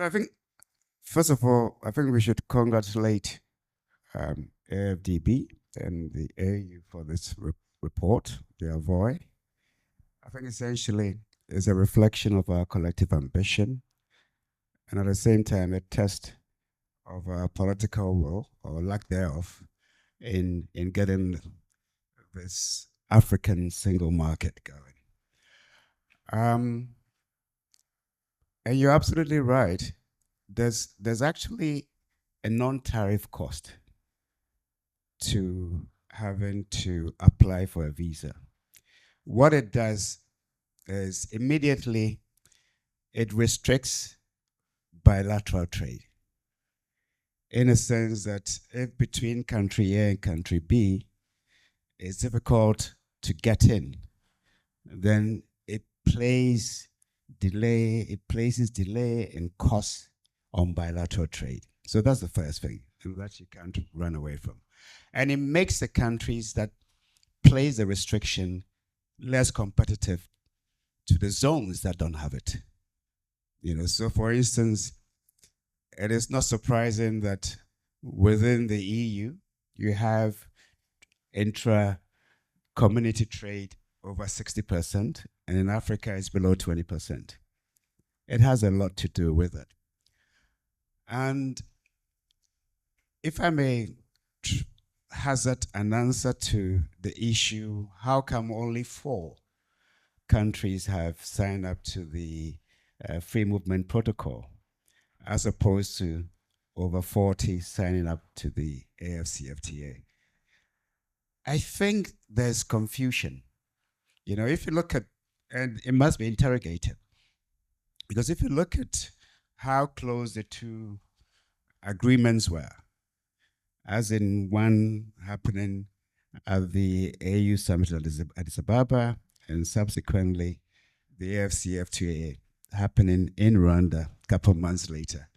Well, I think, first of all, I think we should congratulate AFDB and the AU for this report, their voice. I think essentially it's a reflection of our collective ambition and at the same time a test of our political will or lack thereof in getting this African single market going. And you're absolutely right. There's actually a non-tariff cost to having to apply for a visa. What it does is immediately it restricts bilateral trade, in a sense that if between country A and country B it's difficult to get in, then it places delay and costs on bilateral trade. So that's the first thing that you can't run away from. And it makes the countries that place the restriction less competitive to the zones that don't have it. So for instance, it is not surprising that within the EU, you have intra-community trade over 60%, and in Africa it's below 20%. It has a lot to do with it. And if I may hazard an answer to the issue, how come only 4 countries have signed up to the Free Movement Protocol, as opposed to over 40 signing up to the AFCFTA? I think there's confusion. If you look at, and it must be interrogated, because if you look at how close the 2 agreements were, as in one happening at the AU summit at Addis Ababa, and subsequently the AFCFTA happening in Rwanda a couple of months later,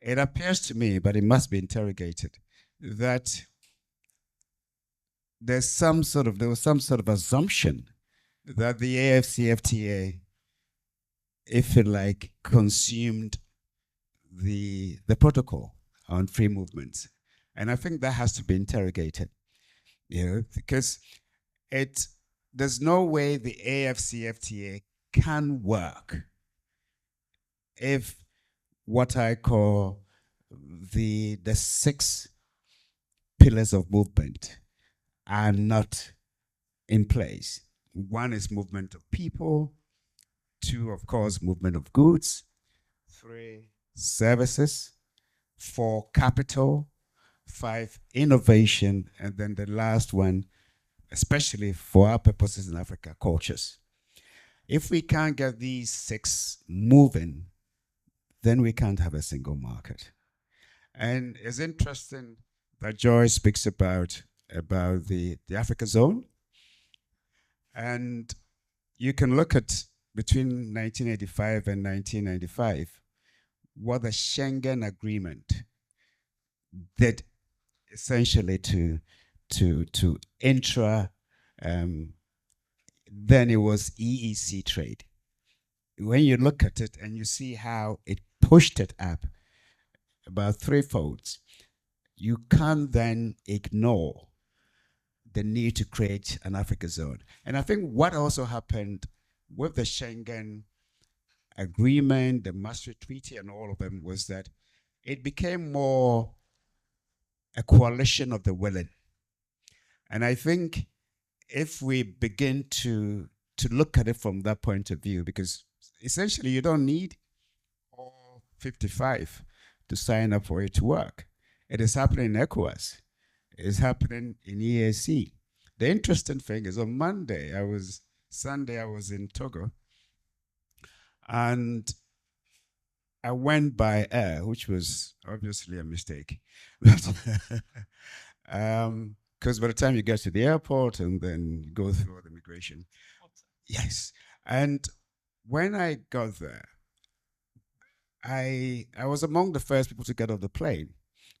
it appears to me, but it must be interrogated, that there was some sort of assumption that the AFCFTA, if you like, consumed the protocol on free movements. And I think that has to be interrogated, because there's no way the AFCFTA can work if what I call the 6 pillars of movement are not in place. 1 is movement of people, 2, of course, movement of goods, 3, services, 4, capital, 5, innovation, and then the last one, especially for our purposes in Africa, cultures. If we can't get these 6 moving, then we can't have a single market. And it's interesting that Joy speaks about the Africa zone. And you can look at between 1985 and 1995, what the Schengen Agreement did essentially to intra, then it was EEC trade. When you look at it and you see how it pushed it up about 3-fold, you can't then ignore the need to create an Africa zone. And I think what also happened with the Schengen Agreement, the Maastricht Treaty, and all of them was that it became more a coalition of the willing. And I think if we begin to look at it from that point of view, because essentially you don't need all 55 to sign up for it to work. It is happening in ECOWAS. It is happening in EAC. The interesting thing is on Sunday I was in Togo, and I went by air, which was obviously a mistake. Because by the time you get to the airport and then you go through all the immigration. Yes. And when I got there, I was among the first people to get off the plane.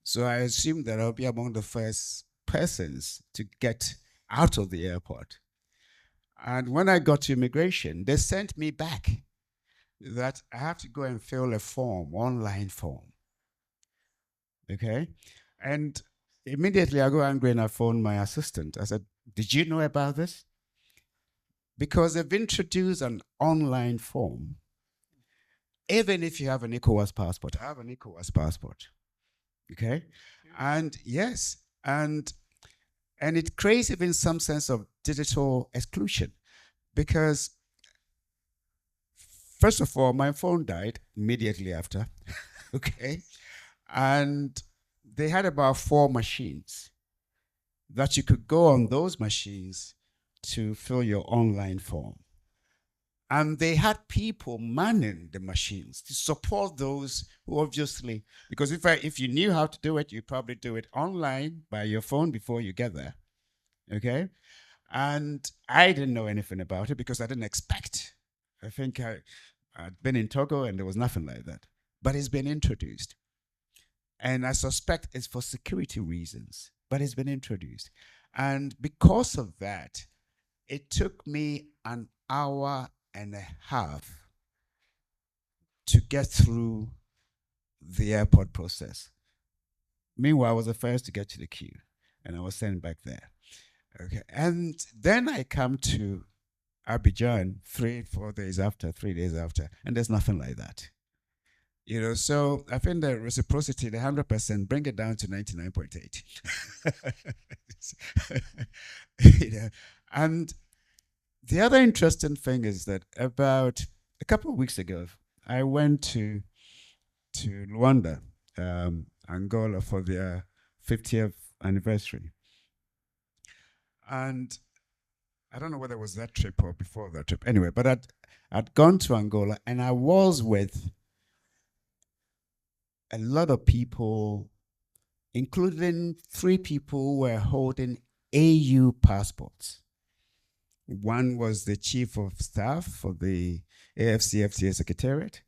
So I assumed that I'll be among the first persons to get out of the airport. And when I got to immigration, they sent me back. that I have to go and fill a form, online form. Okay. And immediately I go angry and I phone my assistant. I said, "Did you know about this?" Because they've introduced an online form, even if you have an ECOWAS passport. I have an ECOWAS passport. Okay. And yes, and it creates even some sense of digital exclusion because, first of all, my phone died immediately after. Okay. And they had about 4 machines that you could go on those machines to fill your online form. And they had people manning the machines to support those who obviously, because if you knew how to do it, you probably do it online by your phone before you get there. Okay. And I didn't know anything about it because I didn't expect. I think I'd been in Togo and there was nothing like that. But it's been introduced. And I suspect it's for security reasons, but it's been introduced. And because of that, it took me an hour and a half to get through the airport process. Meanwhile, I was the first to get to the queue and I was sent back there. Okay. And then I come to Abidjan 3 days after, and there's nothing like that. So I think the reciprocity, the 100%, bring it down to 99.8. And the other interesting thing is that about a couple of weeks ago, I went to Luanda, Angola, for their 50th anniversary. And I don't know whether it was that trip or before that trip. Anyway, but I'd gone to Angola and I was with a lot of people, including 3 people who were holding AU passports. One was the chief of staff for the AFCFTA Secretariat,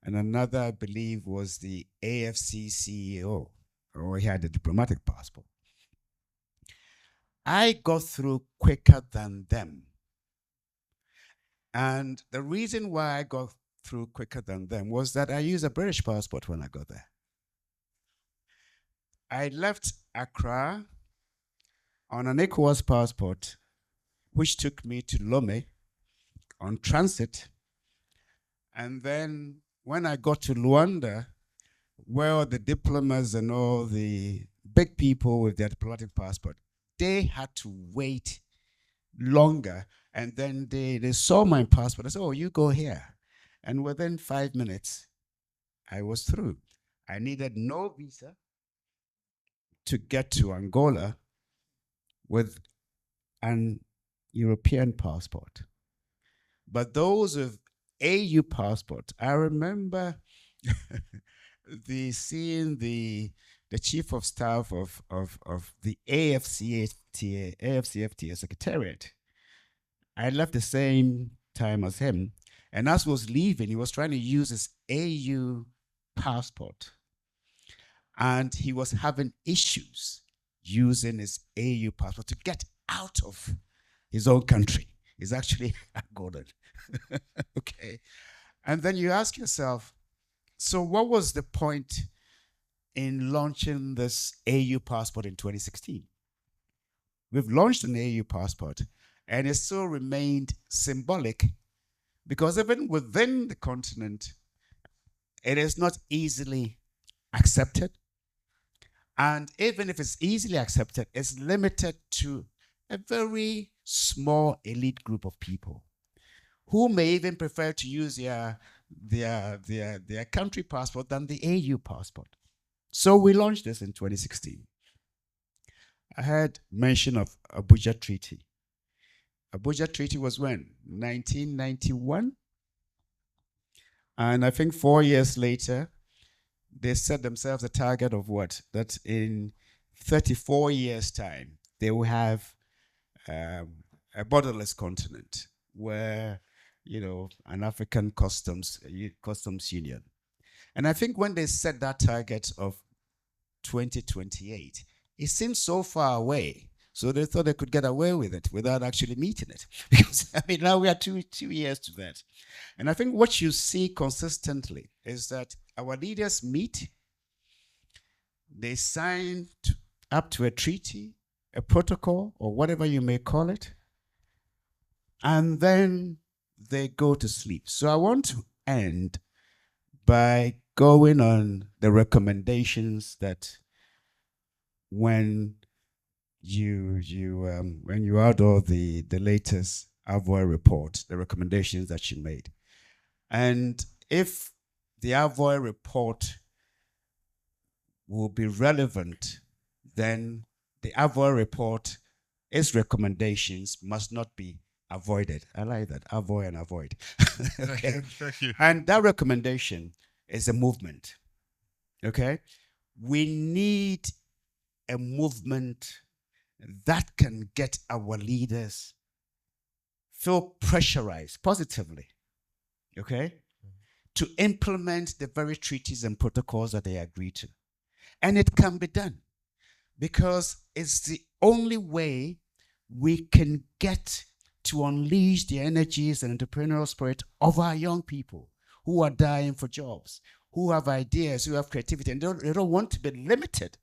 and another, I believe, was the AFC CEO, or he had a diplomatic passport. I got through quicker than them. And the reason why I got through quicker than them was that I used a British passport when I got there. I left Accra on an ECOWAS passport, which took me to Lomé on transit. And then when I got to Luanda, where the diplomats and all the big people with their diplomatic passport, they had to wait longer. And then they saw my passport. I said, "Oh, you go here." And within 5 minutes, I was through. I needed no visa to get to Angola with an European passport. But those with AU passport, I remember seeing the chief of staff of the AFCFTA Secretariat. I left the same time as him, and as he was leaving, he was trying to use his AU passport, and he was having issues using his AU passport to get out of his own country. He's actually Angolan. Okay. And then you ask yourself, so what was the point in launching this AU passport in 2016? We've launched an AU passport, and it still remained symbolic because even within the continent, it is not easily accepted. And even if it's easily accepted, it's limited to a very small elite group of people who may even prefer to use their country passport than the AU passport. So we launched this in 2016. I heard mention of Abuja Treaty. Abuja Treaty was when? 1991? And I think 4 years later, they set themselves a target of what? That in 34 years' time, they will have a borderless continent where, an African customs union. And I think when they set that target of 2028, it seems so far away. So they thought they could get away with it without actually meeting it. Because, I mean, now we are two years to that. And I think what you see consistently is that our leaders meet, they sign up to a treaty, a protocol, or whatever you may call it, and then they go to sleep. So I want to end by going on the recommendations that when you had all the latest Avoy report, the recommendations that she made. And if the Avoy report will be relevant, then the Avoy report, its recommendations must not be avoided. I like that, avoid and avoid. Okay. Thank you. And that recommendation is a movement. Okay, we need a movement that can get our leaders feel pressurized positively, okay, to implement the very treaties and protocols that they agree to. And it can be done because it's the only way we can get to unleash the energies and entrepreneurial spirit of our young people who are dying for jobs, who have ideas, who have creativity, and they don't want to be limited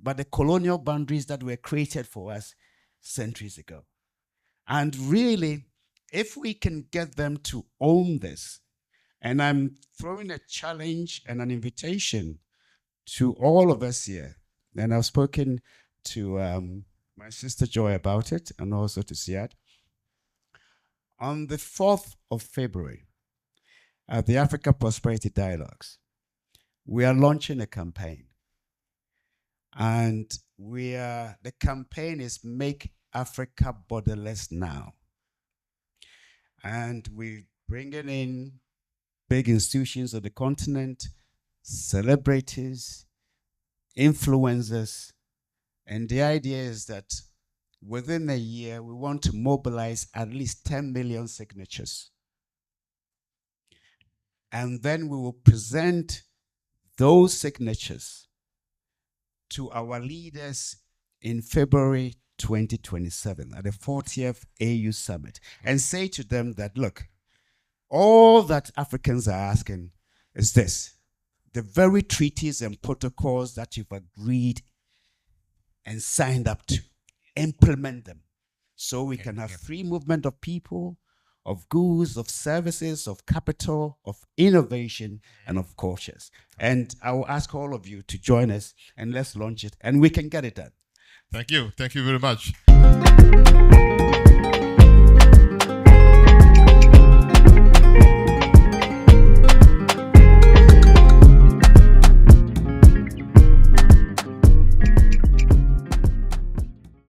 by the colonial boundaries that were created for us centuries ago. And really, if we can get them to own this, and I'm throwing a challenge and an invitation to all of us here, and I've spoken to my sister Joy about it, and also to Siad. On the 4th of February, at the Africa Prosperity Dialogues, we are launching a campaign. And the campaign is Make Africa Borderless Now. And we're bringing in big institutions of the continent, celebrities, influencers. And the idea is that within a year, we want to mobilize at least 10 million signatures. And then we will present those signatures to our leaders in February 2027 at the 40th AU Summit and say to them that, look, all that Africans are asking is this: the very treaties and protocols that you've agreed and signed up to, implement them so we can have free movement of people, of goods, of services, of capital, of innovation, and of cultures. And I will ask all of you to join us and let's launch it, and we can get it done. Thank you. Thank you very much.